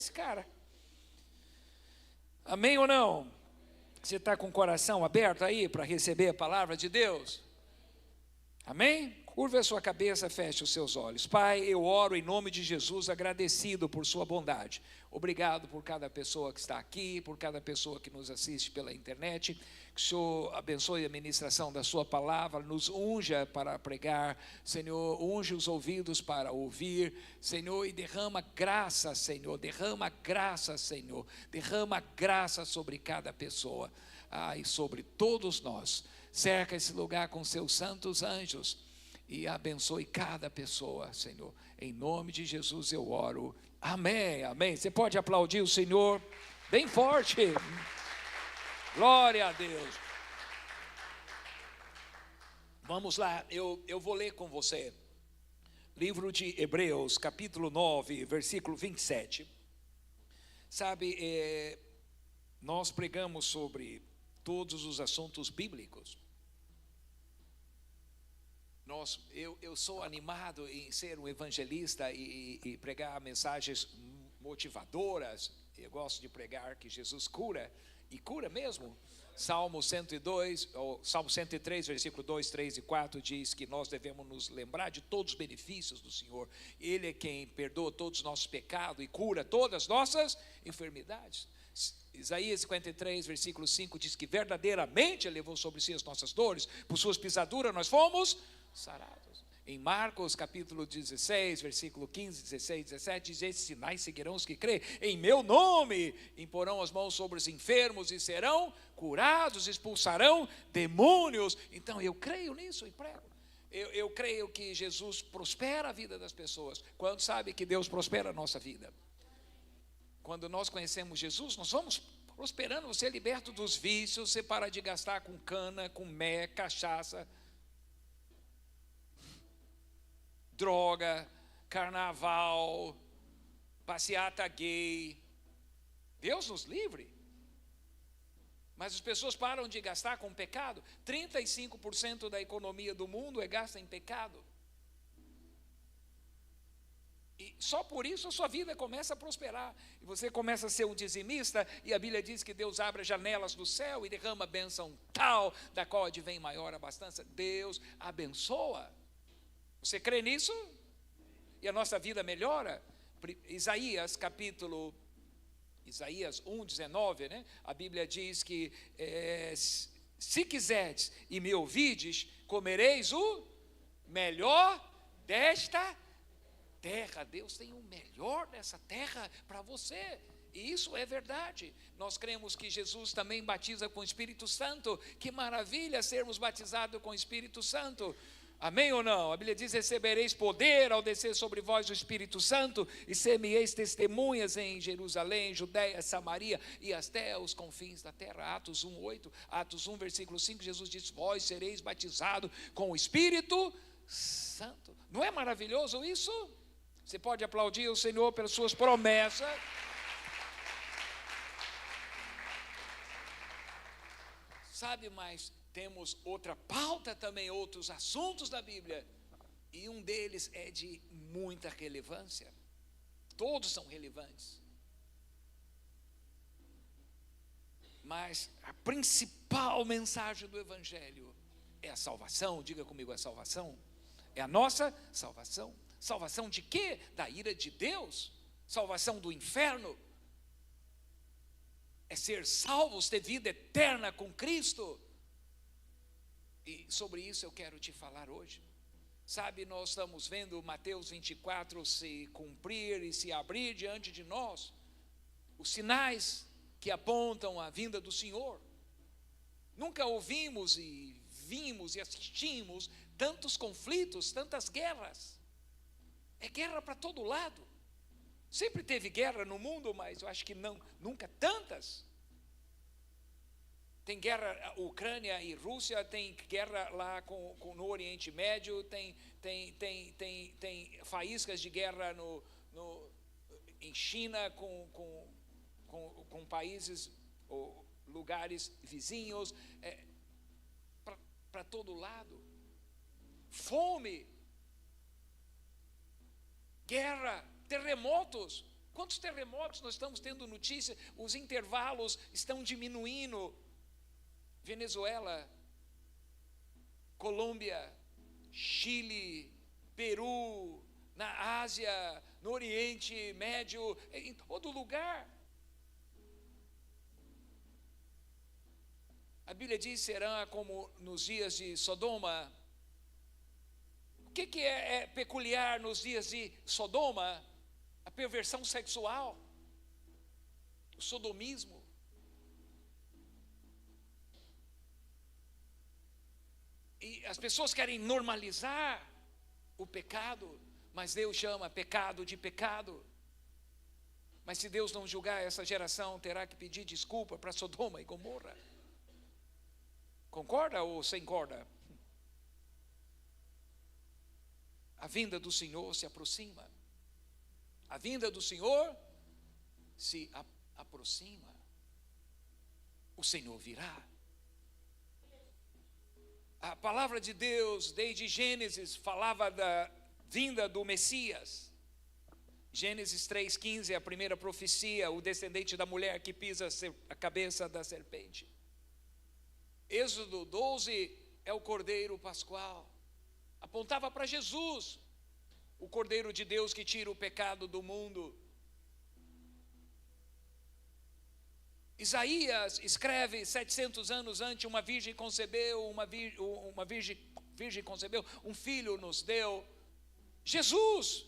esse cara. Amém ou não? Você está com o coração aberto aí para receber a palavra de Deus? Amém? Curva a sua cabeça, feche os seus olhos. Pai, eu oro em nome de Jesus, agradecido por sua bondade. Obrigado por cada pessoa que está aqui, por cada pessoa que nos assiste pela internet. Que o Senhor abençoe a ministração da sua palavra, nos unja para pregar, Senhor, unge os ouvidos para ouvir, Senhor, e derrama graça, Senhor, derrama graça, Senhor, derrama graça sobre cada pessoa, e sobre todos nós. Cerca esse lugar com seus santos anjos e abençoe cada pessoa, Senhor. Em nome de Jesus eu oro. Amém, amém. Você pode aplaudir o Senhor bem forte. Glória a Deus. Vamos lá, eu vou ler com você. Livro de Hebreus, capítulo 9, versículo 27. Sabe, nós pregamos sobre todos os assuntos bíblicos. Eu sou animado em ser um evangelista e pregar mensagens motivadoras. Eu gosto de pregar que Jesus cura, e cura mesmo. Salmo 102, ou Salmo 103, versículo 2, 3 e 4 diz que nós devemos nos lembrar de todos os benefícios do Senhor. Ele é quem perdoa todos os nossos pecados e cura todas as nossas enfermidades. Isaías 53, versículo 5 diz que verdadeiramente Ele levou sobre si as nossas dores, por suas pisaduras nós fomos sarados. Em Marcos capítulo 16, versículo 15, 16, 17 diz: esses sinais seguirão os que creem, em meu nome imporão as mãos sobre os enfermos e serão curados, expulsarão demônios. Então eu creio nisso e prego. Eu creio que Jesus prospera a vida das pessoas. Quando sabe que Deus prospera a nossa vida? Quando nós conhecemos Jesus, nós vamos prosperando. Você é liberto dos vícios, você para de gastar com cana, com cachaça, droga, carnaval, passeata gay. Deus nos livre. Mas as pessoas param de gastar com pecado. 35% da economia do mundo é gasta em pecado. E só por isso a sua vida começa a prosperar. E você começa a ser um dizimista. E a Bíblia diz que Deus abre as janelas do céu e derrama bênção tal, da qual advém maior abastança. Deus abençoa. Você crê nisso? E a nossa vida melhora? Isaías 1:19, né? A Bíblia diz que se quiserdes e me ouvides, comereis o melhor desta terra. Deus tem o melhor dessa terra para você. E isso é verdade. Nós cremos que Jesus também batiza com o Espírito Santo. Que maravilha sermos batizados com o Espírito Santo. Amém ou não? A Bíblia diz: recebereis poder ao descer sobre vós o Espírito Santo, e ser-me-eis testemunhas em Jerusalém, Judeia, Samaria e até os confins da terra. Atos 1:8, Atos 1, versículo 5, Jesus diz: vós sereis batizados com o Espírito Santo. Não é maravilhoso isso? Você pode aplaudir o Senhor pelas suas promessas. Sabe, mas temos outra pauta também, outros assuntos da Bíblia, e um deles é de muita relevância. Todos são relevantes, mas a principal mensagem do Evangelho é a salvação. Diga comigo: a salvação é a nossa salvação. Salvação de quê? Da ira de Deus, salvação do inferno. É ser salvos, ter vida eterna com Cristo. E sobre isso eu quero te falar hoje. Sabe, nós estamos vendo Mateus 24 se cumprir e se abrir diante de nós. Os sinais que apontam a vinda do Senhor. Nunca ouvimos e vimos e assistimos tantos conflitos, tantas guerras. É guerra para todo lado. Sempre teve guerra no mundo, mas eu acho que nunca tantas. Tem guerra, Ucrânia e Rússia, tem guerra lá no Oriente Médio, tem faíscas de guerra em China com países ou lugares vizinhos, para todo lado. Fome, guerra, terremotos. Quantos terremotos nós estamos tendo notícia? Os intervalos estão diminuindo. Venezuela, Colômbia, Chile, Peru, na Ásia, no Oriente Médio, em todo lugar. A Bíblia diz: será como nos dias de Sodoma. O que é peculiar nos dias de Sodoma? A perversão sexual, o sodomismo. E as pessoas querem normalizar o pecado, mas Deus chama pecado de pecado. Mas se Deus não julgar essa geração, terá que pedir desculpa para Sodoma e Gomorra. Concorda ou sem corda? A vinda do Senhor se aproxima. A vinda do Senhor se aproxima. O Senhor virá. A palavra de Deus, desde Gênesis, falava da vinda do Messias. Gênesis 3,15 é a primeira profecia, o descendente da mulher que pisa a cabeça da serpente. Êxodo 12 é o Cordeiro Pascual. Apontava para Jesus, o Cordeiro de Deus que tira o pecado do mundo. Isaías escreve 700 anos antes: uma virgem concebeu, uma virgem concebeu, um filho nos deu. Jesus.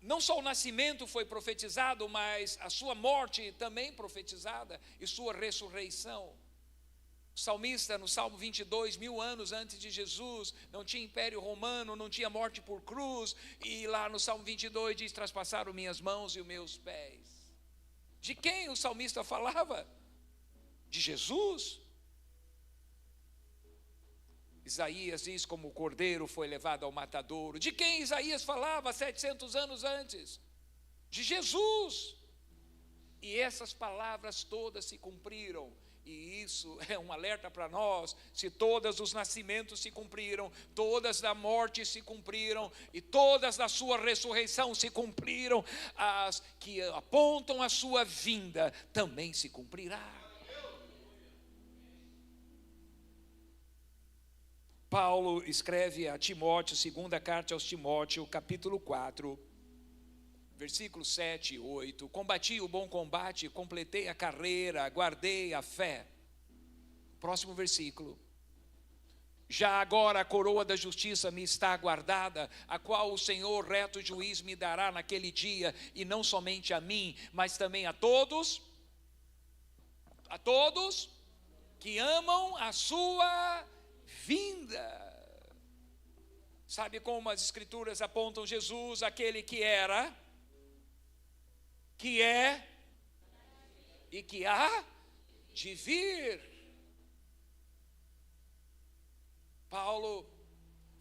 Não só o nascimento foi profetizado, mas a sua morte também profetizada e sua ressurreição. O salmista, no Salmo 22, 1000 anos antes de Jesus, não tinha império romano, não tinha morte por cruz, e lá no Salmo 22 diz: traspassaram minhas mãos e os meus pés. De quem o salmista falava? De Jesus. Isaías diz como o cordeiro foi levado ao matadouro. De quem Isaías falava 700 anos antes? De Jesus. E essas palavras todas se cumpriram. E isso é um alerta para nós. Se todos os nascimentos se cumpriram, todas da morte se cumpriram, e todas da sua ressurreição se cumpriram, as que apontam a sua vinda também se cumprirá. Paulo escreve a Timóteo, segunda carta aos Timóteo, capítulo 4, versículos 7 e 8. Combati o bom combate, completei a carreira, guardei a fé. Próximo versículo. Já agora a coroa da justiça me está guardada, a qual o Senhor reto juiz me dará naquele dia, e não somente a mim, mas também a todos que amam a sua vinda. Sabe como as escrituras apontam Jesus, aquele que era, que é e que há de vir. Paulo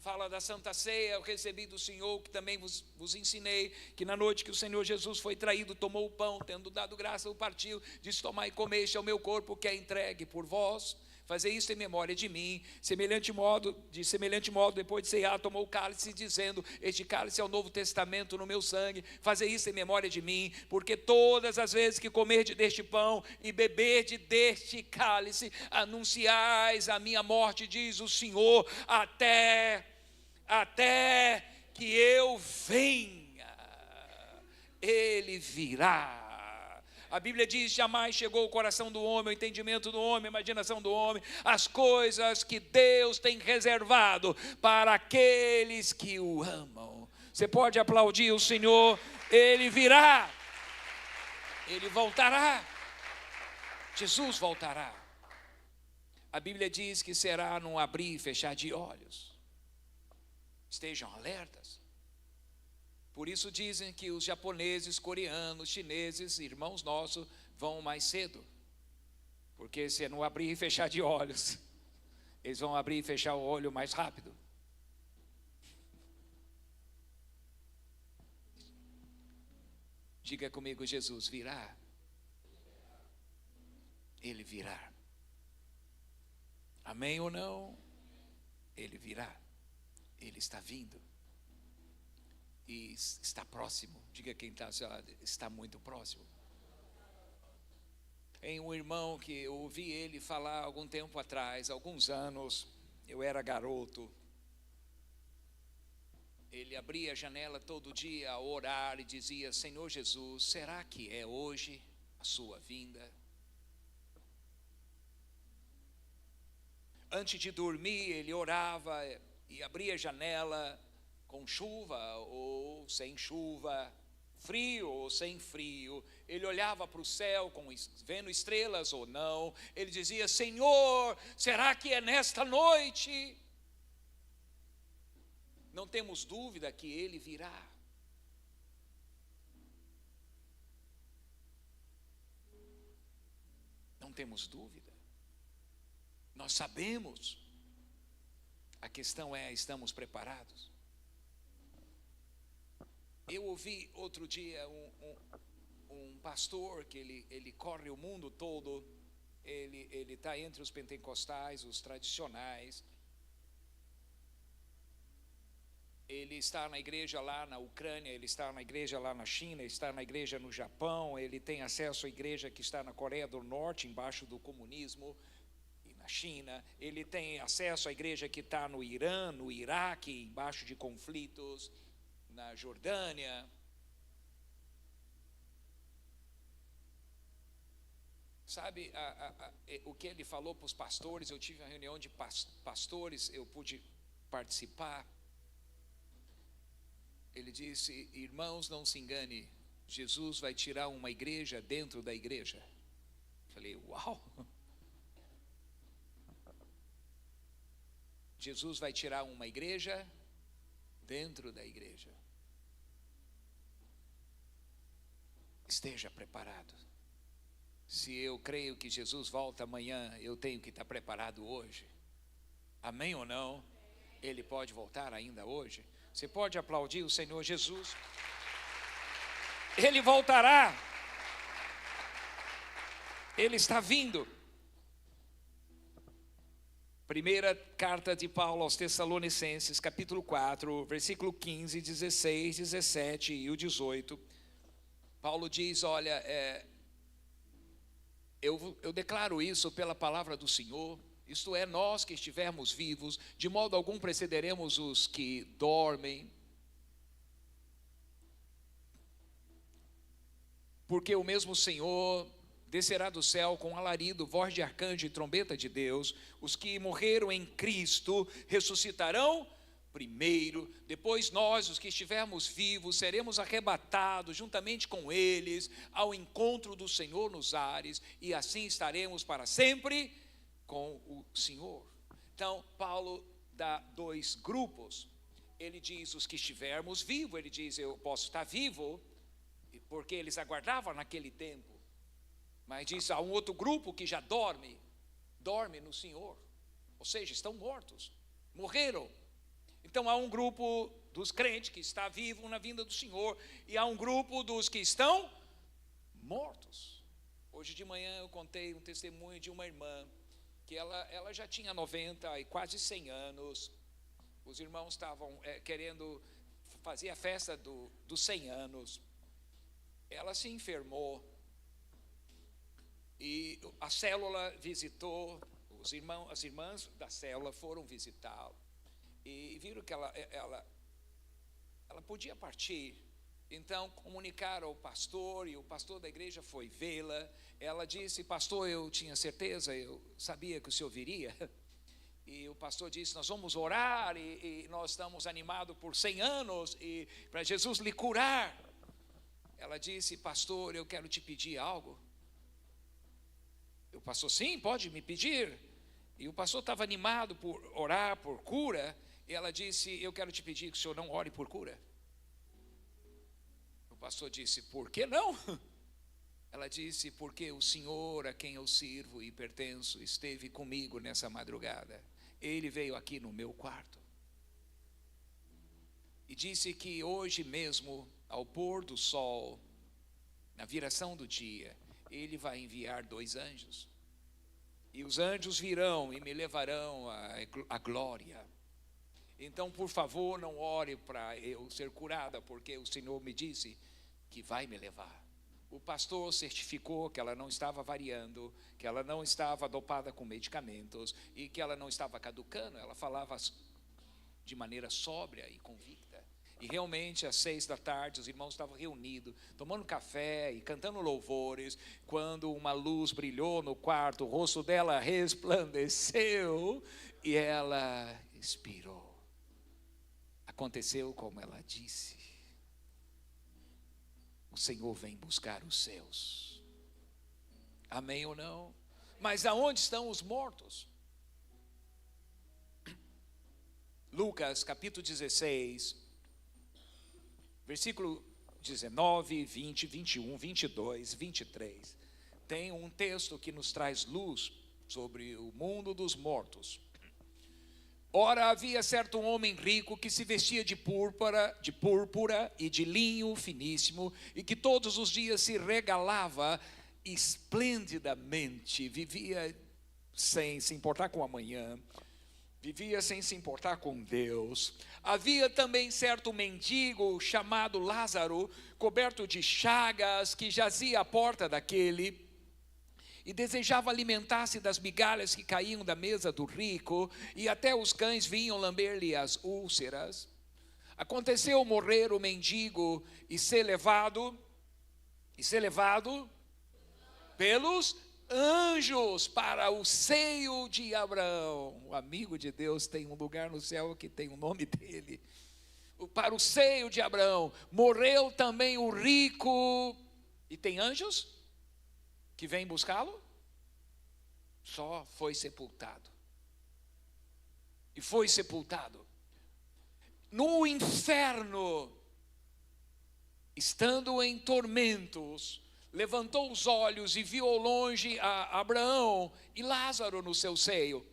fala da Santa Ceia: eu recebi do Senhor, que também vos ensinei, que na noite que o Senhor Jesus foi traído, tomou o pão, tendo dado graça, o partiu, disse: tomai e comei, este é o meu corpo que é entregue por vós. Fazer isso em memória de mim. De semelhante modo, depois de ceiar, tomou o cálice, dizendo: este cálice é o novo testamento no meu sangue. Fazer isso em memória de mim, porque todas as vezes que comerdes deste pão e beberdes deste cálice, anunciais a minha morte, diz o Senhor, até que eu venha. Ele virá. A Bíblia diz: jamais chegou ao coração do homem, o entendimento do homem, a imaginação do homem, as coisas que Deus tem reservado para aqueles que o amam. Você pode aplaudir o Senhor. Ele virá, Ele voltará, Jesus voltará. A Bíblia diz que será num abrir e fechar de olhos. Estejam alertas. Por isso dizem que os japoneses, coreanos, chineses, irmãos nossos, vão mais cedo. Porque se não abrir e fechar de olhos, eles vão abrir e fechar o olho mais rápido. Diga comigo: Jesus virá. Ele virá. Amém ou não? Ele virá. Ele está vindo. e está próximo. Diga quem está, está muito próximo. Tem um irmão que eu ouvi ele falar algum tempo atrás, alguns anos, eu era garoto. Ele abria a janela todo dia a orar e dizia: Senhor Jesus, será que é hoje a sua vinda? Antes de dormir, ele orava e abria a janela com chuva ou sem chuva, frio ou sem frio. Ele olhava para o céu, vendo estrelas ou não. Ele dizia: Senhor, será que é nesta noite? Não temos dúvida que Ele virá. Não temos dúvida. Nós sabemos. A questão é: estamos preparados? Eu ouvi outro dia um pastor que ele corre o mundo todo. Ele está entre os pentecostais, os tradicionais. Ele está na igreja lá na Ucrânia, ele está na igreja lá na China, ele está na igreja no Japão, ele tem acesso à igreja que está na Coreia do Norte, embaixo do comunismo, e na China. Ele tem acesso à igreja que está no Irã, no Iraque, embaixo de conflitos, na Jordânia. Sabe, o que ele falou para os pastores? Eu tive uma reunião de pastores, eu pude participar. Ele disse: irmãos, não se engane, Jesus vai tirar uma igreja dentro da igreja. Falei: uau! Jesus vai tirar uma igreja dentro da igreja. Esteja preparado. Se eu creio que Jesus volta amanhã, eu tenho que estar preparado hoje. Amém ou não? Ele pode voltar ainda hoje. Você pode aplaudir o Senhor Jesus. Ele voltará. Ele está vindo. Primeira carta de Paulo aos Tessalonicenses, capítulo 4, versículo 15, 16, 17 e o 18. Paulo diz: olha, eu declaro isso pela palavra do Senhor. Isto é, nós que estivermos vivos, de modo algum precederemos os que dormem. Porque o mesmo Senhor descerá do céu com alarido, voz de arcanjo e trombeta de Deus. Os que morreram em Cristo ressuscitarão primeiro. Depois nós, os que estivermos vivos, seremos arrebatados juntamente com eles ao encontro do Senhor nos ares, e assim estaremos para sempre com o Senhor. Então, Paulo dá dois grupos. Ele diz: os que estivermos vivos. Ele diz: eu posso estar vivo, porque eles aguardavam naquele tempo. Mas diz: há um outro grupo que já dorme no Senhor. Ou seja, estão mortos, morreram. Então há um grupo dos crentes que está vivo na vinda do Senhor, e há um grupo dos que estão mortos. Hoje de manhã eu contei um testemunho de uma irmã que ela já tinha 90 e quase 100 anos. Os irmãos estavam querendo fazer a festa dos 100 anos. Ela se enfermou e a célula visitou, as irmãs da célula foram visitá-la e viram que ela podia partir. Então comunicaram ao pastor, e o pastor da igreja foi vê-la. Ela disse: pastor, eu tinha certeza, eu sabia que o senhor viria. E o pastor disse: nós vamos orar, e nós estamos animados por 100 anos, e para Jesus lhe curar. Ela disse: pastor, eu quero te pedir algo. O pastor: sim, pode me pedir. E o pastor estava animado por orar por cura, e ela disse: eu quero te pedir que o senhor não ore por cura. O pastor disse: por que não? Ela disse: porque o Senhor a quem eu sirvo e pertenço esteve comigo nessa madrugada. Ele veio aqui no meu quarto e disse que hoje mesmo, ao pôr do sol, na viração do dia, ele vai enviar 2 anjos. E os anjos virão e me levarão à glória. Então, por favor, não ore para eu ser curada, porque o Senhor me disse que vai me levar. O pastor certificou que ela não estava variando, que ela não estava dopada com medicamentos e que ela não estava caducando. Ela falava de maneira sóbria e convicta. E realmente, às 6 da tarde, os irmãos estavam reunidos, tomando café e cantando louvores, quando uma luz brilhou no quarto, o rosto dela resplandeceu e ela expirou. Aconteceu como ela disse. O Senhor vem buscar os seus. Amém ou não? Mas aonde estão os mortos? Lucas capítulo 16, versículo 19, 20, 21, 22, 23. Tem um texto que nos traz luz sobre o mundo dos mortos. Ora, havia certo homem rico que se vestia de púrpura e de linho finíssimo, e que todos os dias se regalava esplendidamente, vivia sem se importar com o amanhã, vivia sem se importar com Deus. Havia também certo mendigo chamado Lázaro, coberto de chagas, que jazia à porta daquele, e desejava alimentar-se das migalhas que caíam da mesa do rico, e até os cães vinham lamber-lhe as úlceras. Aconteceu morrer o mendigo e ser levado pelos anjos para o seio de Abraão. O amigo de Deus tem um lugar no céu que tem o nome dele. Para o seio de Abraão. Morreu também o rico. E tem anjos que vêm buscá-lo? Só foi sepultado. E foi sepultado. No inferno, estando em tormentos, levantou os olhos e viu ao longe a Abraão e Lázaro no seu seio.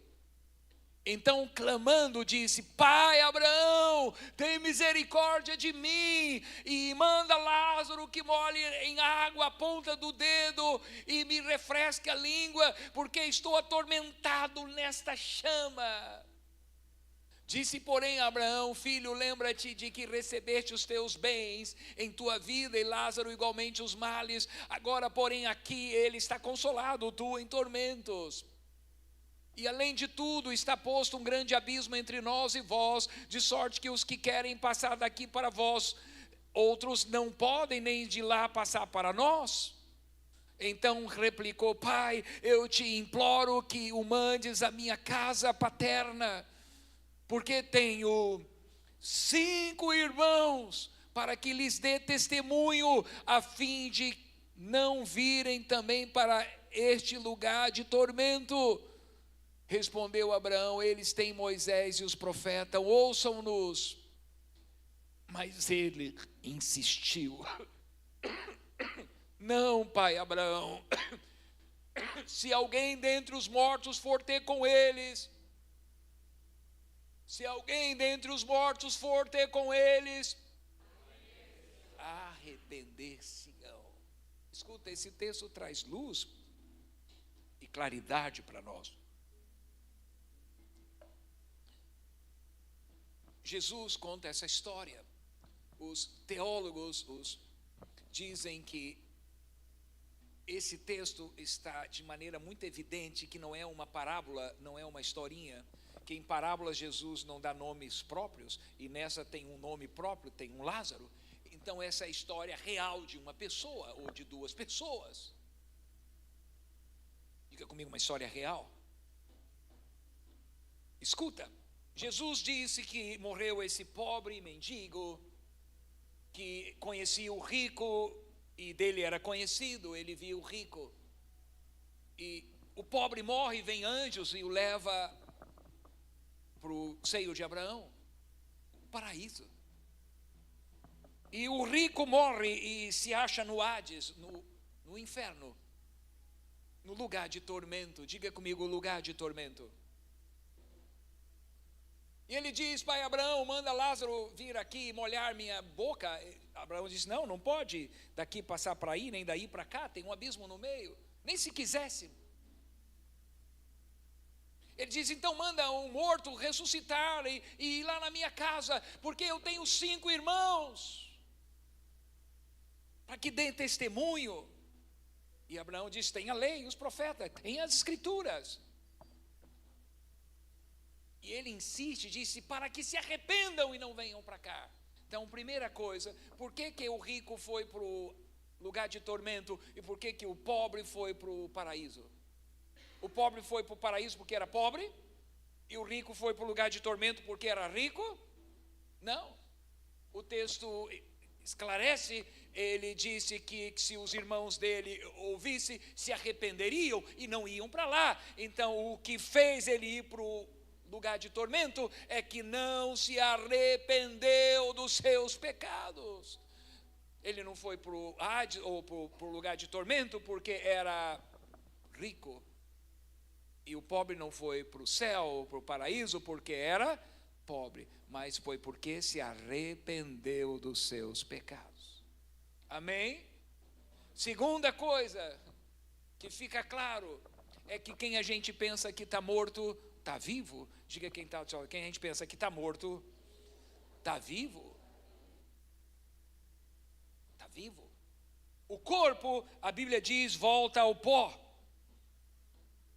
Então, clamando, disse: Pai Abraão, tem misericórdia de mim, e manda Lázaro que molhe em água a ponta do dedo e me refresque a língua, porque estou atormentado nesta chama. Disse, porém, Abraão: Filho, lembra-te de que recebeste os teus bens em tua vida, e Lázaro igualmente os males. Agora, porém, aqui ele está consolado, tu em tormentos. E além de tudo, está posto um grande abismo entre nós e vós, de sorte que os que querem passar daqui para vós, outros não podem nem de lá passar para nós. Então replicou: Pai, eu te imploro que o mandes à minha casa paterna, porque tenho 5 irmãos, para que lhes dê testemunho, a fim de não virem também para este lugar de tormento. Respondeu Abraão: Eles têm Moisés e os profetas, ouçam-nos. Mas ele insistiu: Não, pai Abraão, se alguém dentre os mortos for ter com eles, arrepender-se-ão. Escuta, esse texto traz luz e claridade para nós. Jesus conta essa história. Os teólogos dizem que esse texto está de maneira muito evidente que não é uma parábola, não é uma historinha, que em parábolas Jesus não dá nomes próprios, e nessa tem um nome próprio, tem um Lázaro. Então essa é a história real de uma pessoa ou de 2 pessoas. Diga comigo, uma história real. Escuta. Jesus disse que morreu esse pobre mendigo, que conhecia o rico, e dele era conhecido, ele viu o rico. E o pobre morre, vem anjos e o leva para o seio de Abraão, o paraíso. E o rico morre e se acha no Hades, no inferno, no lugar de tormento. Diga comigo, lugar de tormento. E ele diz: Pai Abraão, manda Lázaro vir aqui e molhar minha boca. Abraão diz: Não pode daqui passar para aí, nem daí para cá, tem um abismo no meio, nem se quisesse. Ele diz, então manda um morto ressuscitar e ir lá na minha casa, porque eu tenho 5 irmãos, para que deem testemunho. E Abraão diz, tem a lei, os profetas, tem as escrituras. E ele insiste, disse, para que se arrependam e não venham para cá. Então, primeira coisa, por que o rico foi para o lugar de tormento e por que o pobre foi para o paraíso? O pobre foi para o paraíso porque era pobre e o rico foi para o lugar de tormento porque era rico? Não. O texto esclarece, ele disse que se os irmãos dele ouvissem, se arrependeriam e não iam para lá. Então, o que fez ele ir para o lugar de tormento é que não se arrependeu dos seus pecados. Ele não foi para o Hades ou para o lugar de tormento porque era rico. E o pobre não foi para o céu ou para o paraíso porque era pobre, mas foi porque se arrependeu dos seus pecados. Amém? Segunda coisa que fica claro é que quem a gente pensa que está morto, está vivo. Diga quem está, quem a gente pensa que está morto, está vivo. Está vivo. O corpo, a Bíblia diz, volta ao pó,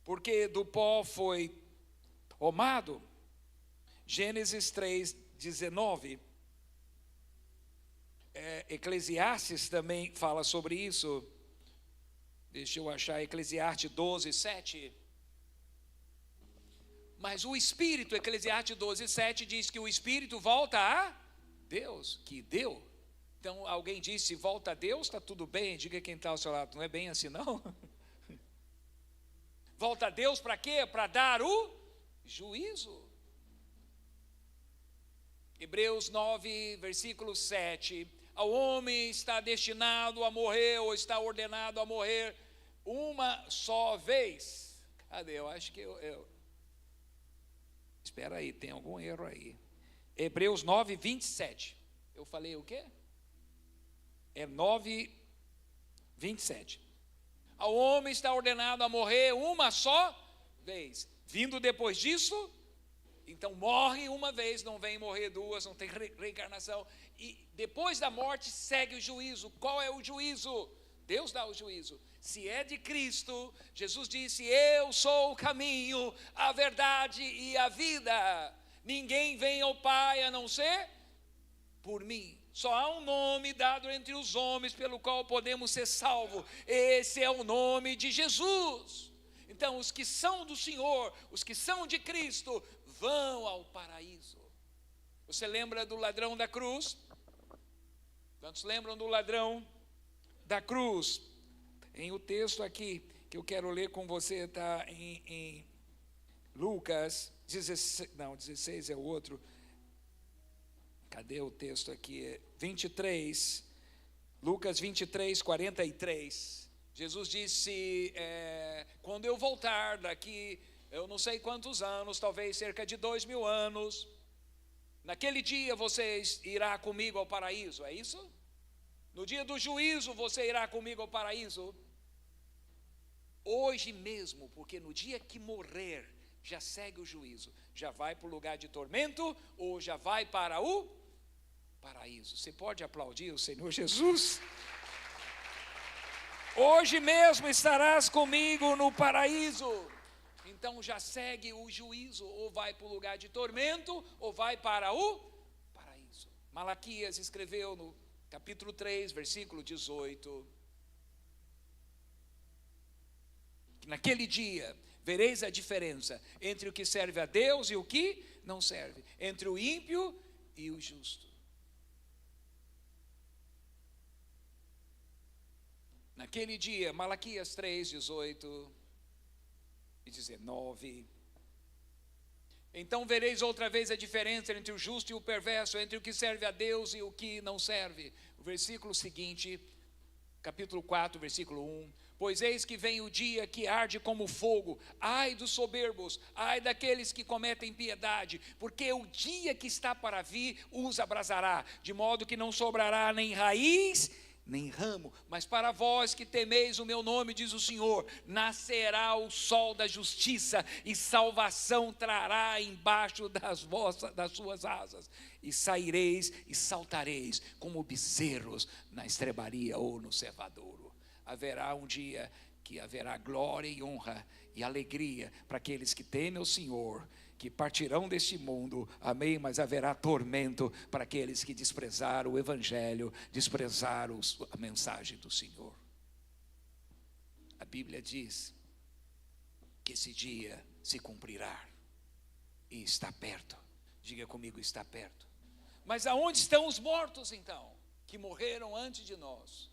porque do pó foi tomado. Gênesis 3:19. Eclesiastes também fala sobre isso. Deixa eu achar, Eclesiastes 12:7. Mas o Espírito, Eclesiastes 12:7 diz que o Espírito volta a Deus, que deu. Então alguém disse, volta a Deus, está tudo bem. Diga quem está ao seu lado, não é bem assim não? Volta a Deus para quê? Para dar o juízo. Hebreus 9, versículo 7. Ao homem está destinado a morrer, ou está ordenado a morrer, uma só vez. Cadê? Eu acho que eu... Espera aí, tem algum erro aí. Hebreus 9, 27. Eu falei o quê? É 9, 27. Ao homem está ordenado a morrer uma só vez. Vindo depois disso, então morre uma vez, não vem morrer duas, não tem reencarnação. E depois da morte segue o juízo. Qual é o juízo? Deus dá o juízo. Se é de Cristo, Jesus disse, eu sou o caminho, a verdade e a vida. Ninguém vem ao Pai a não ser por mim. Só há um nome dado entre os homens pelo qual podemos ser salvos. Esse é o nome de Jesus. Então, os que são do Senhor, os que são de Cristo, vão ao paraíso. Você lembra do ladrão da cruz? Quantos lembram do ladrão da cruz? Em o texto aqui que eu quero ler com você está em Lucas 16, não, 16 é o outro. Cadê o texto aqui? 23, Lucas 23, 43. Jesus disse, quando eu voltar daqui, eu não sei quantos anos, talvez cerca de 2000 anos, naquele dia vocês irá comigo ao paraíso, é isso? No dia do juízo você irá comigo ao paraíso? Hoje mesmo, porque no dia que morrer, já segue o juízo, já vai para o lugar de tormento ou já vai para o paraíso. Você pode aplaudir o Senhor Jesus? Hoje mesmo estarás comigo no paraíso. Então já segue o juízo, ou vai para o lugar de tormento ou vai para o paraíso. Malaquias escreveu no capítulo 3, versículo 18. Naquele dia vereis a diferença entre o que serve a Deus e o que não serve, entre o ímpio e o justo. Naquele dia, Malaquias 3, 18 e 19. Então vereis outra vez a diferença entre o justo e o perverso, entre o que serve a Deus e o que não serve. O versículo seguinte, capítulo 4, versículo 1. Pois eis que vem o dia que arde como fogo, ai dos soberbos, ai daqueles que cometem impiedade, porque o dia que está para vir os abrasará, de modo que não sobrará nem raiz, nem ramo, mas para vós que temeis o meu nome, diz o Senhor, nascerá o sol da justiça, e salvação trará embaixo das suas asas, e saireis e saltareis como bezerros na estrebaria ou no cevadouro. Haverá um dia que haverá glória e honra e alegria para aqueles que temem o Senhor, que partirão deste mundo, amém, mas haverá tormento para aqueles que desprezaram o Evangelho, desprezaram a mensagem do Senhor. A Bíblia diz que esse dia se cumprirá, e está perto. Diga comigo, está perto. Mas aonde estão os mortos então, que morreram antes de nós?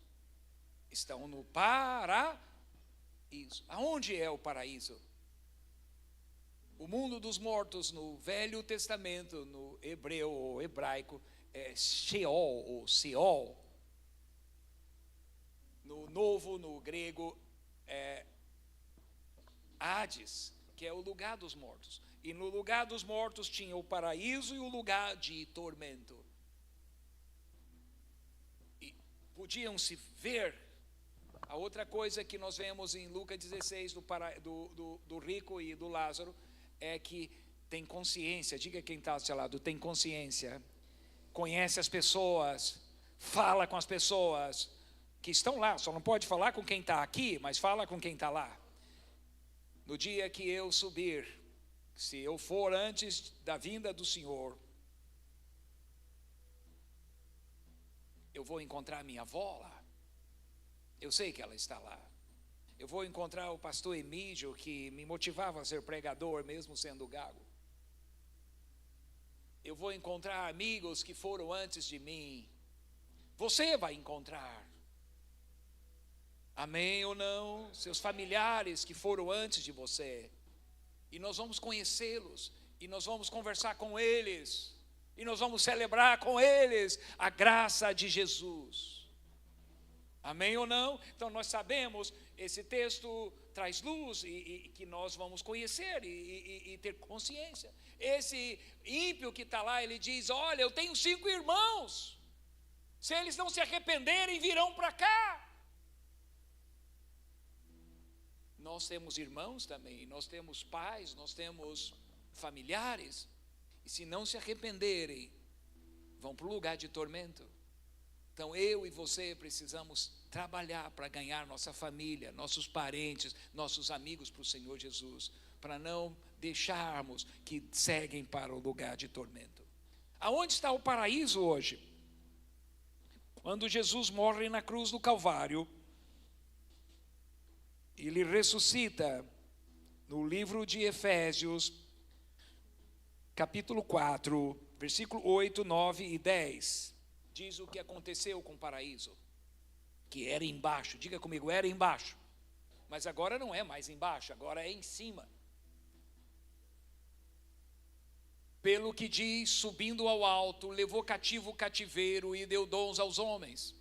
Estão no paraíso. Aonde é o paraíso? O mundo dos mortos no Velho Testamento, no hebreu ou hebraico, é Sheol ou Seol. No Novo, no grego, é Hades, que é o lugar dos mortos. E no lugar dos mortos tinha o paraíso e o lugar de tormento. E podiam se ver. A outra coisa que nós vemos em Lucas 16, do rico e do Lázaro, é que tem consciência. Diga quem está ao seu lado, tem consciência, conhece as pessoas, fala com as pessoas que estão lá. Só não pode falar com quem está aqui, mas fala com quem está lá. No dia que eu subir, se eu for antes da vinda do Senhor, eu vou encontrar minha avó lá. Eu sei que ela está lá. Eu vou encontrar o pastor Emílio, que me motivava a ser pregador, mesmo sendo gago. Eu vou encontrar amigos que foram antes de mim. Você vai encontrar. Amém ou não? Seus familiares que foram antes de você. E nós vamos conhecê-los. E nós vamos conversar com eles. E nós vamos celebrar com eles a graça de Jesus. Amém ou não? Então nós sabemos, esse texto traz luz e que nós vamos conhecer e ter consciência. Esse ímpio que está lá, ele diz, olha, eu tenho 5 irmãos, se eles não se arrependerem, virão para cá. Nós temos irmãos também, nós temos pais, nós temos familiares, e se não se arrependerem, vão para o lugar de tormento. Então eu e você precisamos trabalhar para ganhar nossa família, nossos parentes, nossos amigos para o Senhor Jesus, para não deixarmos que seguem para o lugar de tormento. Aonde está o paraíso hoje? Quando Jesus morre na cruz do Calvário, ele ressuscita no livro de Efésios, capítulo 4, versículo 8, 9 e 10. Diz o que aconteceu com o paraíso, que era embaixo. Diga comigo, era embaixo. Mas agora não é mais embaixo, agora é em cima. Pelo que diz, subindo ao alto, levou cativo o cativeiro e deu dons aos homens.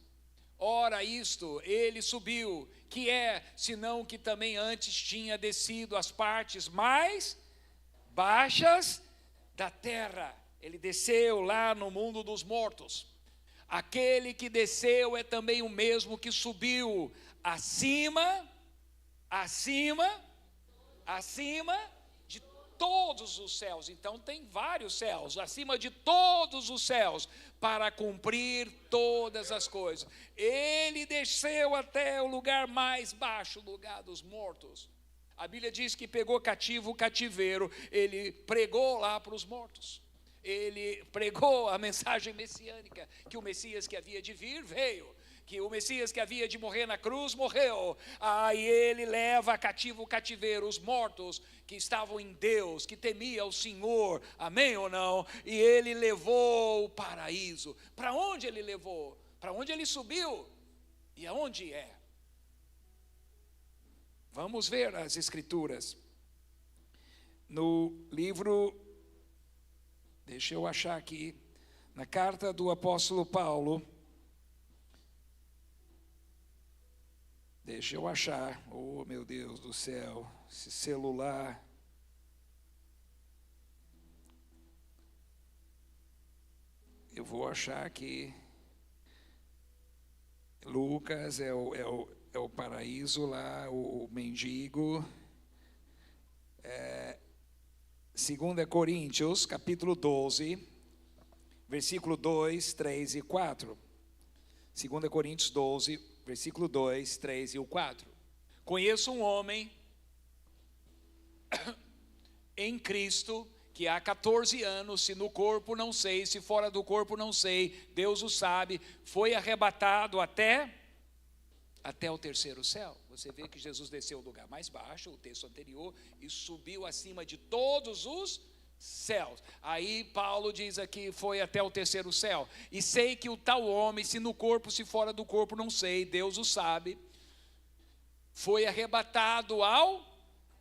Ora isto, ele subiu, que é, senão que também antes tinha descido às partes mais baixas da terra. Ele desceu lá no mundo dos mortos. Aquele que desceu é também o mesmo que subiu acima de todos os céus. Então tem vários céus, acima de todos os céus, para cumprir todas as coisas. Ele desceu até o lugar mais baixo, o lugar dos mortos. A Bíblia diz que pegou cativo o cativeiro, ele pregou lá para os mortos. Ele pregou a mensagem messiânica, que o Messias que havia de vir, veio. Que o Messias que havia de morrer na cruz, morreu. E ele leva cativo o cativeiro, os mortos que estavam em Deus, que temia o Senhor, amém ou não? E ele levou o paraíso. Para onde ele levou? Para onde ele subiu? E aonde é? Vamos ver as escrituras. No livro, deixa eu achar aqui, na carta do apóstolo Paulo, deixa eu achar, oh meu Deus do céu, esse celular. Eu vou achar aqui. Lucas é o paraíso lá, o mendigo. 2 Coríntios, capítulo 12, versículo 2, 3 e 4. 2 Coríntios 12, versículo 2, 3 e 4. Conheço um homem em Cristo que há 14 anos, se no corpo não sei, se fora do corpo não sei, Deus o sabe, foi arrebatado até o terceiro céu. Você vê que Jesus desceu ao lugar mais baixo, o texto anterior, e subiu acima de todos os céus. Aí Paulo diz aqui, foi até o terceiro céu. E sei que o tal homem, se no corpo, se fora do corpo, não sei, Deus o sabe, foi arrebatado ao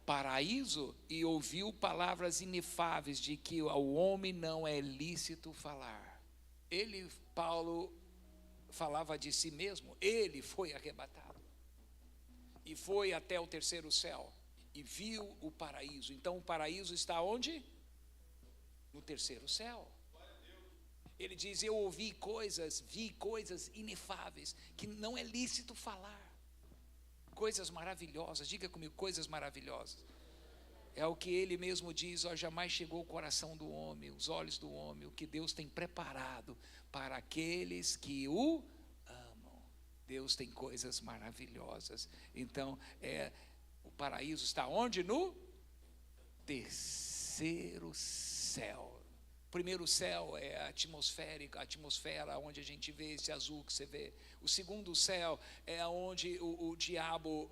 paraíso e ouviu palavras inefáveis de que ao homem não é lícito falar. Paulo, falava de si mesmo, ele foi arrebatado e foi até o terceiro céu e viu o paraíso. Então o paraíso está onde? No terceiro céu. Ele diz, eu vi coisas inefáveis que não é lícito falar. Coisas maravilhosas, diga comigo, coisas maravilhosas. É o que ele mesmo diz, jamais chegou o coração do homem, os olhos do homem, o que Deus tem preparado para aqueles que o amam. Deus tem coisas maravilhosas. Então, o paraíso está onde? No terceiro céu. O primeiro céu é a atmosfera onde a gente vê esse azul que você vê. O segundo céu é onde o diabo,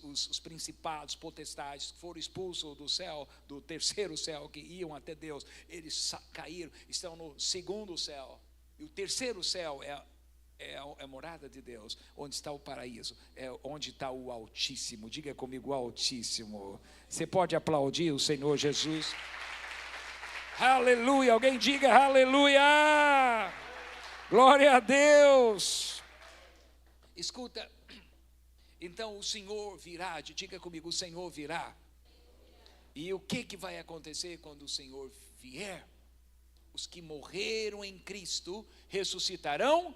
os principados, potestades que foram expulsos do céu, do terceiro céu, que iam até Deus, eles caíram, estão no segundo céu. E o terceiro céu é a morada de Deus, onde está o paraíso, é onde está o Altíssimo. Diga comigo, o Altíssimo. Você pode aplaudir o Senhor Jesus? Aleluia, alguém diga aleluia, glória a Deus. Escuta, então o Senhor virá, diga comigo, o Senhor virá. E o que vai acontecer quando o Senhor vier? Os que morreram em Cristo ressuscitarão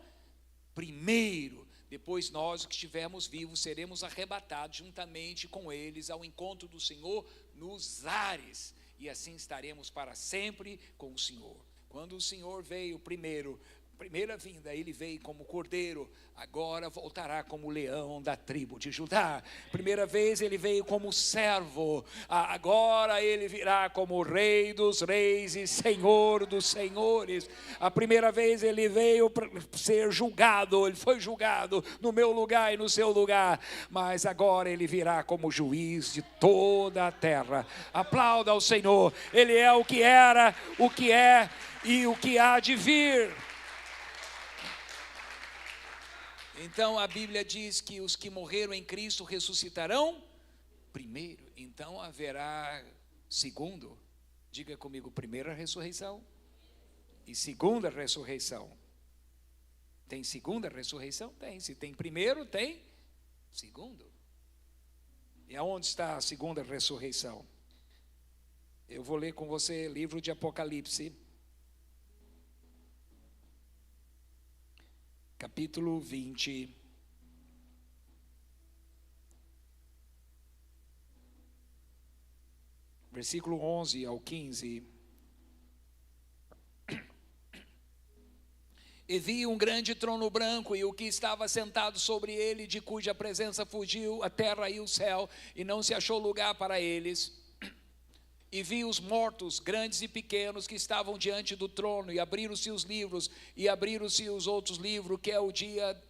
primeiro. Depois nós que estivermos vivos seremos arrebatados juntamente com eles ao encontro do Senhor nos ares. E assim estaremos para sempre com o Senhor. Quando o Senhor veio primeira vinda, ele veio como cordeiro, agora voltará como leão da tribo de Judá. Primeira vez ele veio como servo, agora ele virá como rei dos reis e senhor dos senhores. A primeira vez ele veio para ser julgado, ele foi julgado no meu lugar e no seu lugar, mas agora ele virá como juiz de toda a terra. Aplauda ao Senhor, ele é o que era, o que é e o que há de vir. Então a Bíblia diz que os que morreram em Cristo ressuscitarão primeiro. Então haverá segundo. Diga comigo, primeira ressurreição e segunda ressurreição. Tem segunda ressurreição? Tem. Se tem primeiro, tem segundo. E aonde está a segunda ressurreição? Eu vou ler com você livro de Apocalipse, capítulo 20, versículo 11 ao 15. E vi um grande trono branco, e o que estava sentado sobre ele, de cuja presença fugiu a terra e o céu, e não se achou lugar para eles. E vi os mortos, grandes e pequenos, que estavam diante do trono, e abriram-se os livros, e abriram-se os outros livros, que é o dia...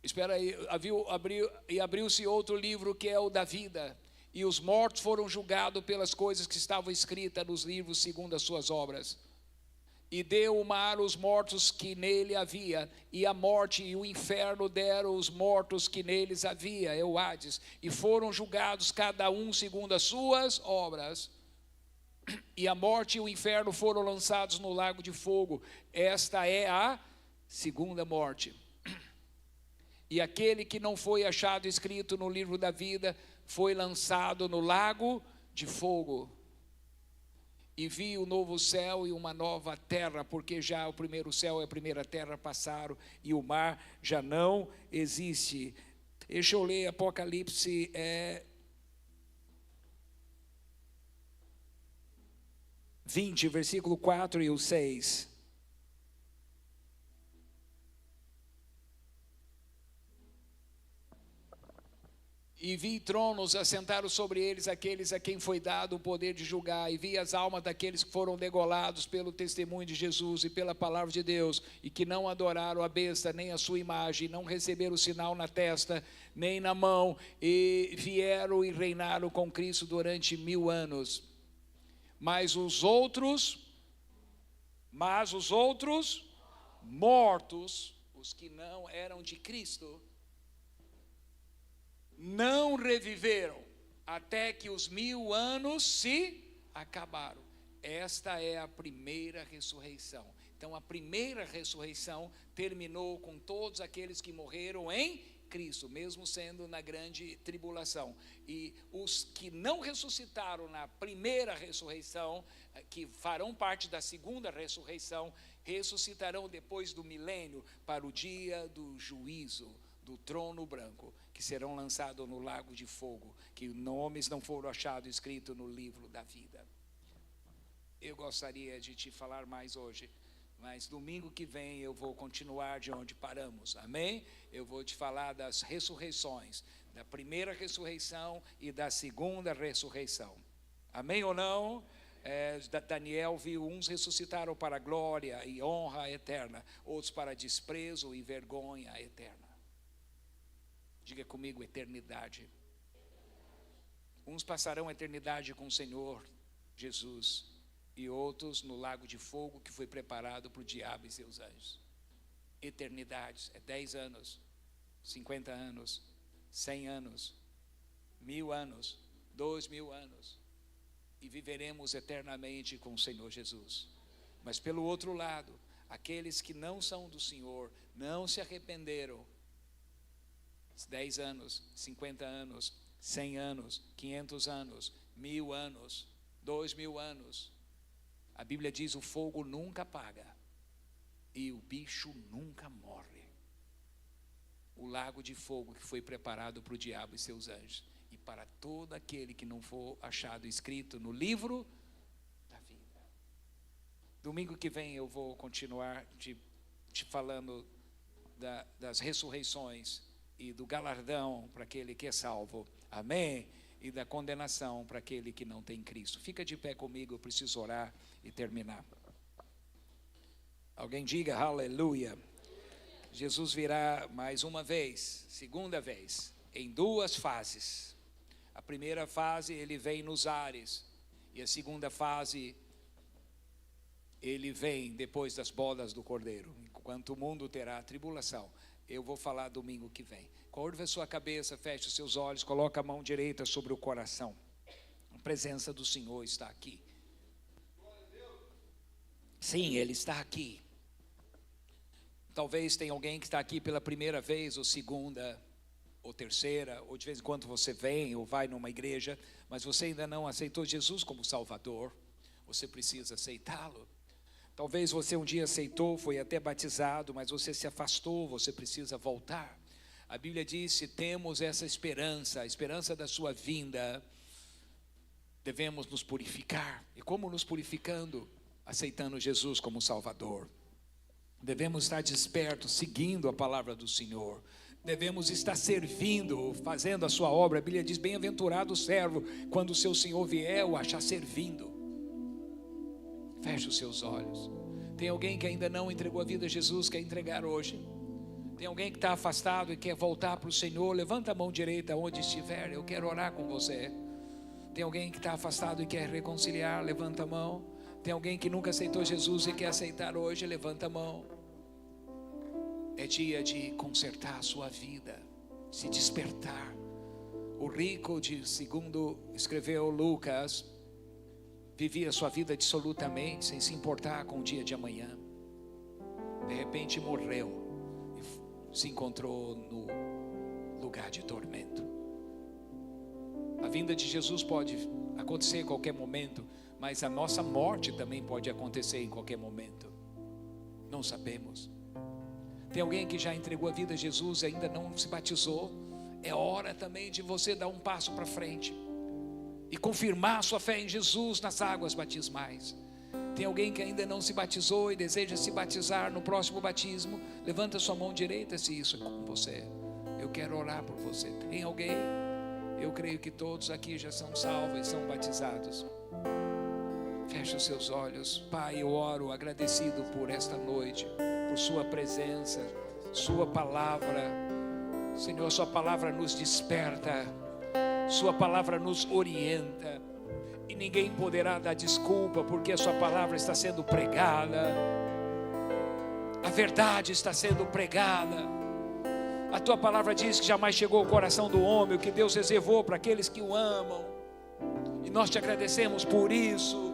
Espera aí, abriu-se outro livro, que é o da vida. E os mortos foram julgados pelas coisas que estavam escritas nos livros, segundo as suas obras. E deu o mar os mortos que nele havia, e a morte e o inferno deram os mortos que neles havia, é o Hades, e foram julgados cada um segundo as suas obras. E a morte e o inferno foram lançados no lago de fogo. Esta é a segunda morte. E aquele que não foi achado escrito no livro da vida foi lançado no lago de fogo. E vi o novo céu e uma nova terra, porque já o primeiro céu e a primeira terra passaram e o mar já não existe. Deixa eu ler Apocalipse 20, versículo 4 e o 6. E vi tronos, assentaram sobre eles aqueles a quem foi dado o poder de julgar, e vi as almas daqueles que foram degolados pelo testemunho de Jesus e pela palavra de Deus, e que não adoraram a besta, nem a sua imagem, não receberam o sinal na testa, nem na mão, e vieram e reinaram com Cristo durante 1000 anos. Mas os outros, mortos, os que não eram de Cristo, não reviveram até que os 1000 anos se acabaram. Esta é a primeira ressurreição. Então a primeira ressurreição terminou com todos aqueles que morreram em Cristo, mesmo sendo na grande tribulação. E os que não ressuscitaram na primeira ressurreição, que farão parte da segunda ressurreição, ressuscitarão depois do milênio para o dia do juízo, do trono branco, que serão lançados no lago de fogo, que nomes não foram achados escritos no livro da vida. Eu gostaria de te falar mais hoje, mas domingo que vem eu vou continuar de onde paramos, amém? Eu vou te falar das ressurreições, da primeira ressurreição e da segunda ressurreição, amém ou não? Daniel viu, uns ressuscitaram para glória e honra eterna, outros para desprezo e vergonha eterna. Diga comigo, eternidade. Uns passarão a eternidade com o Senhor Jesus, e outros no lago de fogo que foi preparado para o diabo e seus anjos. Eternidades, 10 anos, 50 anos, 100 anos, 1000 anos, 2000 anos, e viveremos eternamente com o Senhor Jesus. Mas pelo outro lado, aqueles que não são do Senhor, não se arrependeram, 10 anos, 50 anos, 100 anos, 500 anos, 1000 anos, 2000 anos. A Bíblia diz: o fogo nunca apaga e o bicho nunca morre. O lago de fogo que foi preparado para o diabo e seus anjos, e para todo aquele que não for achado escrito no livro da vida. Domingo que vem eu vou continuar te falando das ressurreições e do galardão para aquele que é salvo, amém? E da condenação para aquele que não tem Cristo. Fica de pé comigo, eu preciso orar e terminar. Alguém diga aleluia. Jesus virá mais uma vez, segunda vez, em 2 fases. A primeira fase ele vem nos ares, e a segunda fase ele vem depois das bodas do Cordeiro, enquanto o mundo terá a tribulação. Eu vou falar domingo que vem. Curva a sua cabeça, feche os seus olhos, coloca a mão direita sobre o coração. A presença do Senhor está aqui. Sim, Ele está aqui. Talvez tenha alguém que está aqui pela primeira vez, ou segunda, ou terceira, ou de vez em quando você vem ou vai numa igreja, mas você ainda não aceitou Jesus como Salvador. Você precisa aceitá-lo. Talvez você um dia aceitou, foi até batizado, mas você se afastou, você precisa voltar. A Bíblia diz: se temos essa esperança, a esperança da sua vinda, devemos nos purificar. E como nos purificando? Aceitando Jesus como Salvador. Devemos estar despertos, seguindo a palavra do Senhor. Devemos estar servindo, fazendo a sua obra. A Bíblia diz: bem-aventurado o servo, quando o seu Senhor vier, o achar servindo. Feche os seus olhos. Tem alguém que ainda não entregou a vida a Jesus, quer entregar hoje? Tem alguém que está afastado e quer voltar para o Senhor? Levanta a mão direita onde estiver, eu quero orar com você. Tem alguém que está afastado e quer reconciliar? Levanta a mão. Tem alguém que nunca aceitou Jesus e quer aceitar hoje? Levanta a mão. É dia de consertar a sua vida, se despertar. O rico, segundo escreveu Lucas, vivia a sua vida dissolutamente, sem se importar com o dia de amanhã. De repente morreu e se encontrou no lugar de tormento. A vinda de Jesus pode acontecer a qualquer momento, mas a nossa morte também pode acontecer em qualquer momento. Não sabemos. Tem alguém que já entregou a vida a Jesus e ainda não se batizou? É hora também de você dar um passo para frente e confirmar a sua fé em Jesus nas águas batismais. Tem alguém que ainda não se batizou e deseja se batizar no próximo batismo? Levanta sua mão direita se isso é com você. Eu quero orar por você. Tem alguém? Eu creio que todos aqui já são salvos e são batizados. Feche os seus olhos. Pai, eu oro agradecido por esta noite, por sua presença, sua palavra. Senhor, sua palavra nos desperta, sua palavra nos orienta, e ninguém poderá dar desculpa, porque a sua palavra está sendo pregada, a verdade está sendo pregada. A tua palavra diz que jamais chegou ao coração do homem o que Deus reservou para aqueles que o amam, e nós te agradecemos por isso.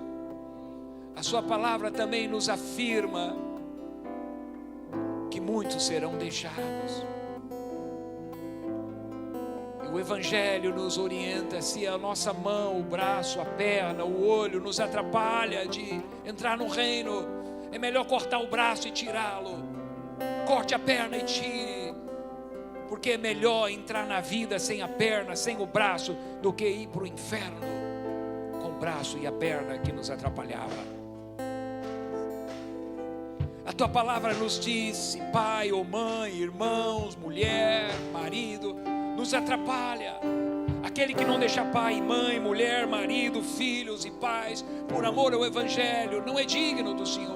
A sua palavra também nos afirma que muitos serão deixados. E o Evangelho nos orienta. Se a nossa mão, o braço, a perna, o olho nos atrapalha de entrar no reino, é melhor cortar o braço e tirá-lo. Corte a perna e tire, porque é melhor entrar na vida sem a perna, sem o braço, do que ir para o inferno com o braço e a perna que nos atrapalhava. A tua palavra nos diz: se pai ou mãe, irmãos, mulher, marido nos atrapalha, aquele que não deixa pai, mãe, mulher, marido, filhos e pais por amor ao Evangelho não é digno do Senhor.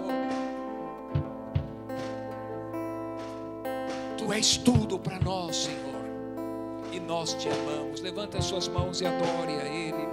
Tu és tudo para nós, Senhor, e nós te amamos. Levanta as suas mãos e adore a Ele.